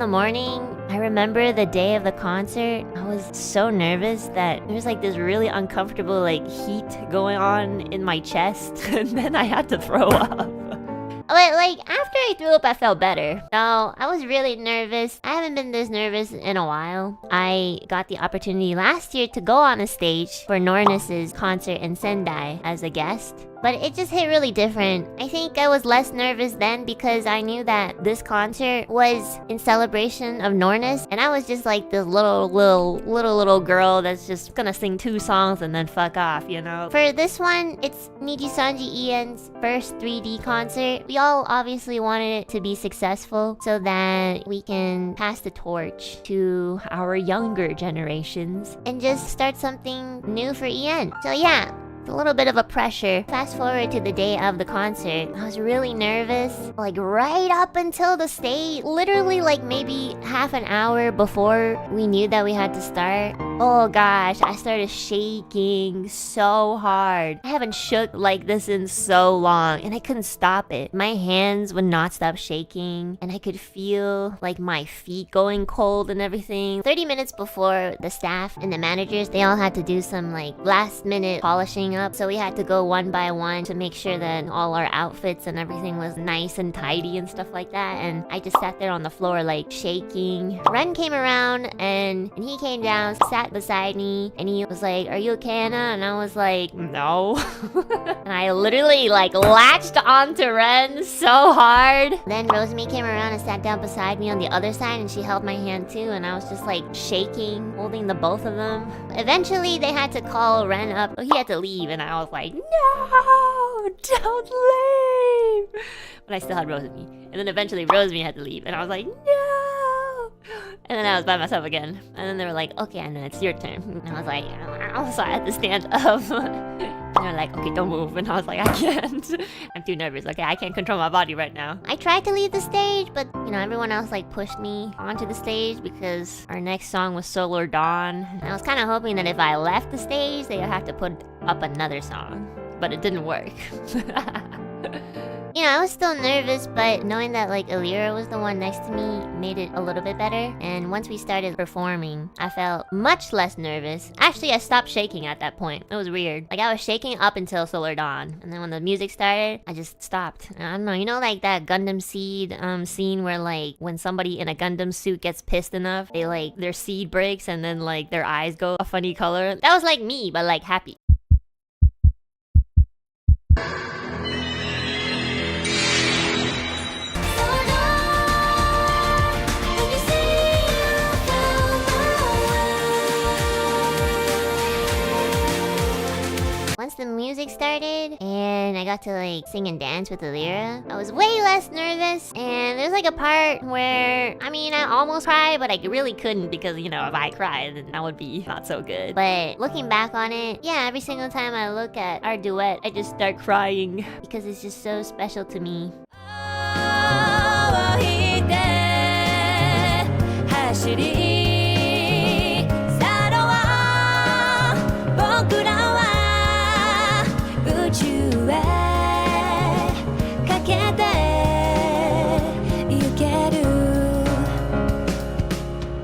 the morning, I remember the day of the concert, I was so nervous that there was like this really uncomfortable like heat going on in my chest, and then I had to throw up. But like after I threw up, I felt better. So I was really nervous. I haven't been this nervous in a while. I got the opportunity last year to go on a stage for Nornis's concert in Sendai as a guest. But it just hit really different. I think I was less nervous then because I knew that this concert was in celebration of Nornis, and I was just like this little girl that's just gonna sing 2 songs and then fuck off, you know? For this one, it's Nijisanjien's first 3D concert. We all obviously wanted it to be successful so that we can pass the torch to our younger generations and just start something new for EN. So yeah, it's a little bit of a pressure. Fast forward to the day of the concert. I was really nervous. Like right up until the stage. Literally like maybe half an hour before we knew that we had to start. Oh gosh, I started shaking so hard. I haven't shook like this in so long, and I couldn't stop it. My hands would not stop shaking, and I could feel like my feet going cold and everything. 30 minutes before, the staff and the managers, they all had to do some like last minute polishing up. So we had to go one by one to make sure that all our outfits and everything was nice and tidy and stuff like that. And I just sat there on the floor like shaking. Ren came around and he came down, sat beside me, and he was like, "Are you okay, Enna?" And I was like, "No." And I literally like latched onto Ren so hard. Then Rosemary came around and sat down beside me on the other side, and she held my hand too, and I was just like shaking, holding the both of them. Eventually they had to call Ren up. He had to leave, and I was like, "No, don't leave." But I still had Rosemary. And then eventually Rosemary had to leave, and I was like, "No." And then I was by myself again. And then they were like, "Okay, Enna, it's your turn." And I was like, "Oh." So I had to stand up. And they're like, "Okay, don't move." And I was like, "I can't." I'm too nervous. Okay, I can't control my body right now. I tried to leave the stage, but you know, everyone else like pushed me onto the stage because our next song was Solar Dawn. And I was kind of hoping that if I left the stage, they would have to put up another song. But it didn't work. You know, I was still nervous, but knowing that like Alira was the one next to me made it a little bit better. And once we started performing, I felt much less nervous. Actually, I stopped shaking at that point. It was weird. Like I was shaking up until Solar Dawn, and then when the music started, I just stopped. And I don't know, you know, like that Gundam Seed scene where like when somebody in a Gundam suit gets pissed enough, they like their seed breaks and then like their eyes go a funny color. That was like me, but like happy. Once the music started and I got to like sing and dance with Alira, I was way less nervous. And there's like a part where, I mean, I almost cried, but I really couldn't because, you know, if I cried, then that would be not so good. But looking back on it, yeah, every single time I look at our duet, I just start crying because it's just so special to me. 走り